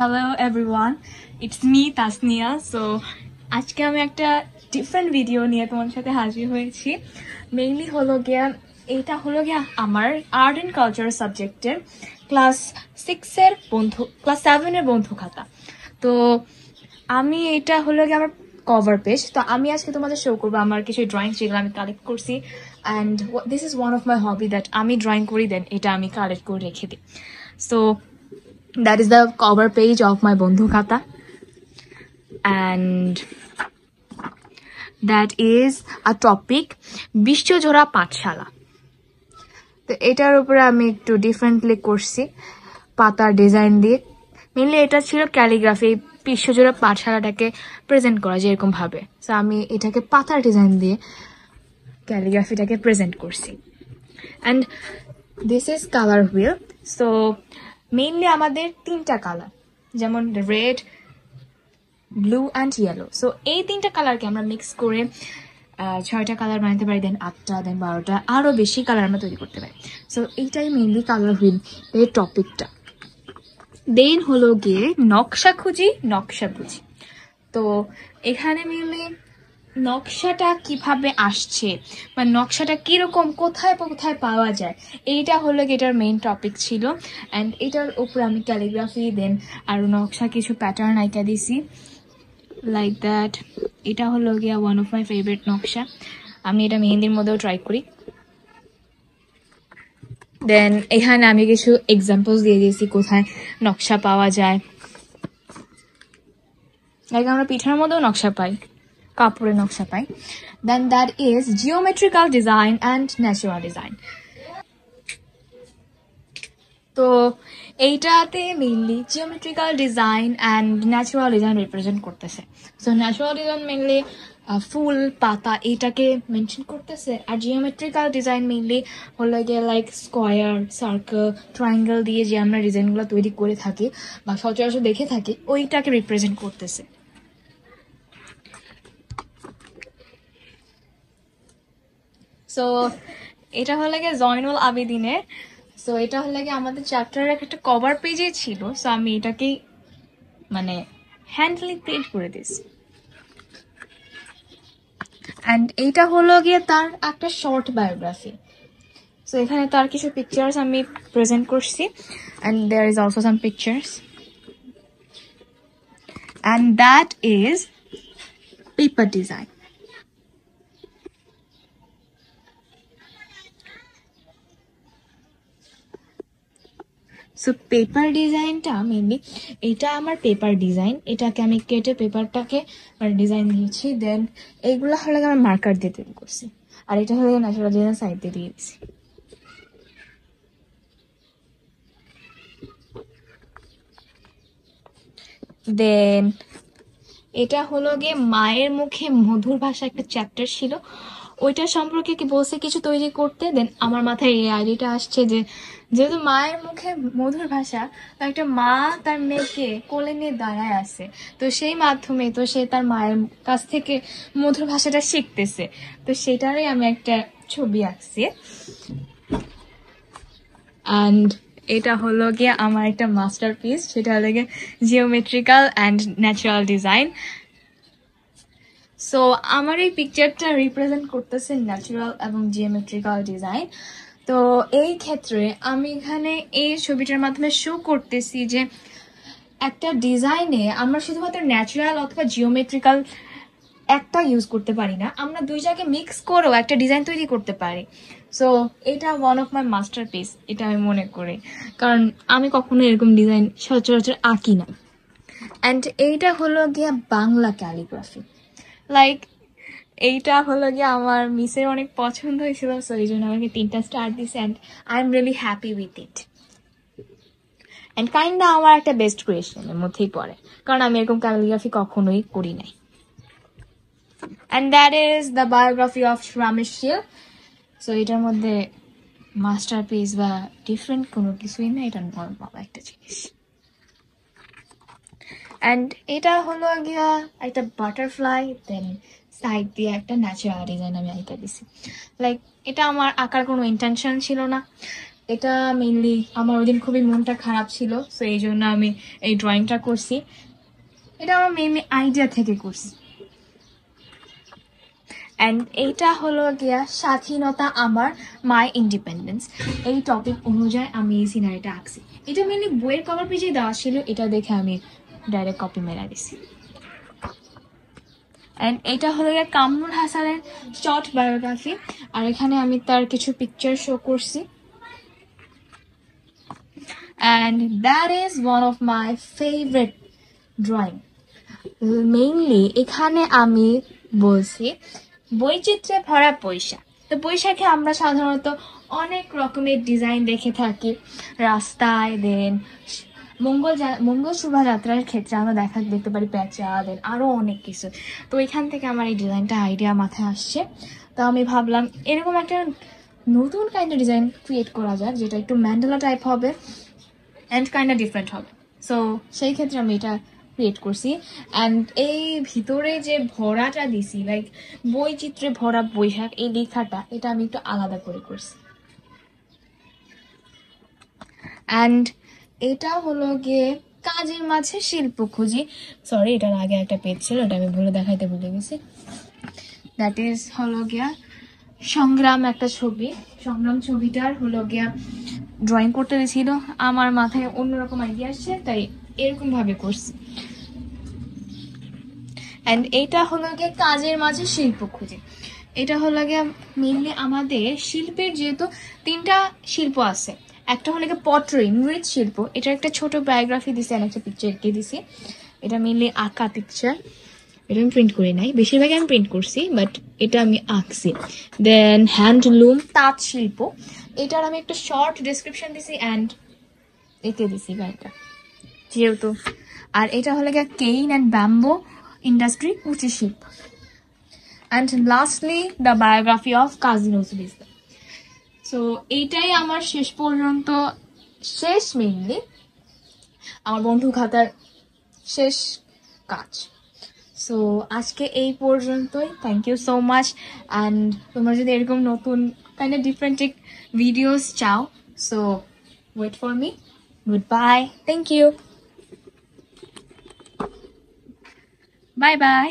Hello everyone, it's me Tasnia. So আজকে আমি একটা ডিফারেন্ট ভিডিও নিয়ে তোমার সাথে হাজির হয়েছি। মেইনলি হলো গিয়া এটা হলো গিয়া আমার আর্ট এন্ড কালচার সাবজেক্টের ক্লাস 6 এর বন্ধু, ক্লাস 7 এর বন্ধু খাতা। তো আমি এটা হলো গিয়ে আমার কভার পেজ। তো আমি আজকে তোমাদের শো করবো আমার কিছু ড্রয়িং যেগুলো আমি কালেক্ট করছি, and this is one of my hobby that আমি ড্রয়িং করি, দেন এটা আমি কালেক্ট করে রেখে দিই। So that is the cover page of my Bondhu Khata, and that is a topic Bishojora Pathshala. তো এটার উপরে আমি একটু ডিফারেন্টলি করছি পাতার ডিজাইন দিয়ে। মেনলি এটা ছিল ক্যালিগ্রাফি, বিশ্বজোড়া পাঠশালাটাকে প্রেজেন্ট করা যেরকম ভাবে। সো আমি এটাকে পাতার ডিজাইন দিয়ে ক্যালিগ্রাফিটাকে প্রেজেন্ট করছি। And this is colour wheel. So mainly আমাদের 3টা কালার, যেমন red, blue and yellow. So এই 3টা কালারকে আমরা মিক্স করে 6টা কালার বানাতে পারি, দেন 8টা, দেন 12টা, আরও বেশি কালার আমরা তৈরি করতে পারি। সো এইটাই মেইনলি কালার হুইল এর টপিকটা। দেন হলো গিয়ে নকশা খুঁজি, নকশা বুঝি। তো এখানে মেইনলি নকশাটা কিভাবে আসছে বা নকশাটা কিরকম, কোথায় কোথায় পাওয়া যায়, এইটা হলো এটার মেইন টপিক ছিল। অ্যান্ড এটার উপরে আমি ক্যালিগ্রাফি, দেন আরও নকশা কিছু প্যাটার্ন আঁকা দিছি লাইক দ্যাট। এটা হলো গিয়া ওয়ান অফ মাই ফেভারিট নকশা। আমি এটা মেহেন্দির মধ্যেও ট্রাই করি। দেন এখানে আমি কিছু এক্সাম্পলস দিয়ে দিয়েছি কোথায় নকশা পাওয়া যায়। লাইক আমরা পিঠার মধ্যেও নকশা পাই, কাপড়ের নকশা পাই। Then that is geometrical design and natural design. তো এইটাতে mainly geometrical design and natural design represent করতেছে। সো ন্যাচারাল ডিজাইন মেইনলি ফুল, পাতা এইটাকে মেনশন করতেছে, আর জিওমেট্রিক্যাল ডিজাইন মেইনলি হলো গিয়ে লাইক স্কোয়ার, সার্কেল, ট্রায়াঙ্গেল দিয়ে যে আমরা ডিজাইনগুলো তৈরি করে থাকি বা সচরাচর দেখে থাকি, ওইটাকে রিপ্রেজেন্ট করতেছে। সো এটা হলো গিয়ে জয়নুল আবেদিনের। সো এটা হলো গিয়ে আমাদের চ্যাপ্টারের একটা কভার পেজে ছিল। সো আমি এটাকেই মানে হ্যান্ডলি প্রিন্ট করে দিয়েছি। অ্যান্ড এইটা হলো গিয়ে তার একটা শর্ট বায়োগ্রাফি। সো এখানে তার কিছু পিকচার্স আমি প্রেজেন্ট করছি, and there is also some pictures, and that is paper design. So paper ডিজাইনটা মেনলি এটা আমার পেপার ডিজাইন, এটাকে আমি কেটে পেপারটাকে ডিজাইন দিয়েছি। দেন এইগুলো হলে আমার মার্কার দিয়ে তৈরি করছি, আর এটা হলে ন্যাচারাল ডিজাইন সাইড দিয়ে দিয়েছি। দেন এটা হলো গিয়ে মায়ের মুখে মধুর ভাষা, একটা চ্যাপ্টার ছিল, ওইটা সম্পর্কে কি বলছে কিছু তৈরি করতে। দেন আমার মাথায় এই আইডিয়াটা আসছে যে যেহেতু মায়ের মুখে মধুর ভাষা, একটা মা তার মেয়েকে কোলে নিয়ে দাঁড়ায় আছে, তো সেই মাধ্যমে তো সে তার মায়ের কাছ থেকে মধুর ভাষাটা শিখতেছে। তো সেটারই আমি একটা ছবি আঁকছি। অ্যান্ড এটা হলো গিয়ে আমার একটা মাস্টারপিস, সেটা হলো গিয়ে geometrical and natural design. So আমার এই পিকচারটা রিপ্রেজেন্ট করতেছে ন্যাচারাল এবং জিওমেট্রিক্যাল ডিজাইন। তো এই ক্ষেত্রে আমি এখানে এই ছবিটার মাধ্যমে শো করতেছি যে একটা ডিজাইনে আমরা শুধুমাত্র ন্যাচারাল অথবা জিওমেট্রিক্যাল একটা ইউজ করতে পারি না, আমরা দুইটাকে মিক্স করেও একটা ডিজাইন তৈরি করতে পারি। সো এটা ওয়ান অফ মাই মাস্টারপিস, এটা আমি মনে করি, কারণ আমি কখনো এরকম ডিজাইন সচরাচর আঁকি না। অ্যান্ড এইটা হলো গিয়া বাংলা ক্যালিগ্রাফি। লাইক এইটা হলো গিয়ে আমার মিসের অনেক পছন্দ হয়েছিল, সো এই জন্য আমাকে 3টা স্টার দিছে, and I am really happy with it. And kinda আমার একটা বেস্ট ক্রিয়েশনের মধ্যেই পড়ে, কারণ আমি এরকম ক্যালিগ্রাফি কখনোই করি নাই। And that is the biography of Ramesh Shil. So এটার মধ্যে মাস্টারপিস বা ডিফারেন্ট কোনো কিছুই না, এটা নর্মাল একটা জিনিস। অ্যান্ড এটা হলো গিয়া একটা বাটারফ্লাই, দেন সাইড দিয়ে একটা ন্যাচারাল ডিজাইন আমি আঁকা দিছি। লাইক এটা আমার আঁকার কোনো ইন্টেনশন ছিল না, এটা মেইনলি আমার ওই দিন খুবই মনটা খারাপ ছিল, সো এই জন্য আমি এই ড্রয়িংটা করছি। এটা আমার মেইনলি আইডিয়া থেকে করছি। অ্যান্ড এইটা হলো গিয়া স্বাধীনতা আমার মাই ইন্ডিপেন্ডেন্স, এই টপিক অনুযায়ী আমি এই সিনারিটা আঁকছি। এটা মেনলি বইয়ের কভার পেজে দেওয়া ছিল, এটা দেখে আমি ডাইরেক্ট কপি মেরা দিছি। অ্যান্ড এটা হলো গিয়া কামরুল হাসানের শর্ট বায়োগ্রাফি, আর এখানে আমি তার কিছু পিকচার শো করছি। And that is one of my favourite drawing. Mainly এখানে আমি বলছি বৈচিত্র্যে ভরা বৈশাখ। তো বৈশাখে আমরা সাধারণত অনেক রকমের ডিজাইন দেখে থাকি রাস্তায়, দেন মঙ্গল শোভাযাত্রার ক্ষেত্রে আমরা দেখতে পারি প্যাঁচা, দেন আরও অনেক কিছু। তো এখান থেকে আমার এই ডিজাইনটা আইডিয়া মাথায় আসছে। তো আমি ভাবলাম এরকম একটা নতুন কাইন্ডের ডিজাইন ক্রিয়েট করা যায়, যেটা একটু ম্যান্ডেলা টাইপ হবে অ্যান্ড কাইন্ডা ডিফারেন্ট হবে। সো সেই ক্ষেত্রে আমি এটা ক্রিয়েট করছি। অ্যান্ড এই ভিতরে যে ভরাটা দিছি, লাইক বৈচিত্র্যে ভরা বৈশাখ, এই লেখাটা এটা আমি একটু আলাদা করে করছি। অ্যান্ড এটা হলো গিয়ে কাজের মাঝে শিল্প খুঁজি। সরি, এটার আগে একটা পেজ ছিল, এটা আমি ভুলে দেখাইতে ভুলে গেছি। দ্যাট ইজ হলো গিয়া সংগ্রাম, একটা ছবি। সংগ্রাম ছবিটার হলো গিয়া ড্রয়িং করতে দিয়েছিল, আমার মাথায় অন্যরকম আইডিয়া আসছে, তাই এরকম ভাবে করছি। অ্যান্ড এটা হলো গিয়ে কাজের মাঝে শিল্প খুঁজে। এটা হলো গিয়ে মেনলি আমাদের শিল্পের যেহেতু 3টা শিল্প আছে, একটা হলো গিয়ে পটরি, মৃৎশিল্প। এটার একটা ছোট বায়োগ্রাফি দিছি, আর একটা পিকচার এঁকে দিছি। এটা মেনলি আঁকা পিকচার, এটা আমি প্রিন্ট করি নাই, বেশিরভাগই আমি প্রিন্ট করছি, বাট এটা আমি আঁকছি। দেন হ্যান্ডলুম, তাঁত শিল্প, এটার আমি একটা শর্ট ডেসক্রিপশন দিছি অ্যান্ড এঁকে দিছি গাড়িটা যেহেতু। আর এটা হলো গিয়ে কেইন অ্যান্ড ব্যাম্বো ইন্ডাস্ট্রি, কুচি শিল্প। And lastly the biography of Kazi Nazrul Islam. So এইটাই আমার শেষ মেইনলি আমার বন্ধু খাতার শেষ কাজ। সো আজকে এই পর্যন্তই। Thank you so much. And তোমরা যদি এরকম নতুন কাইন্ড অফ ডিফারেন্ট ভিডিওস চাও, so wait for me. Good bye, thank you, bye by.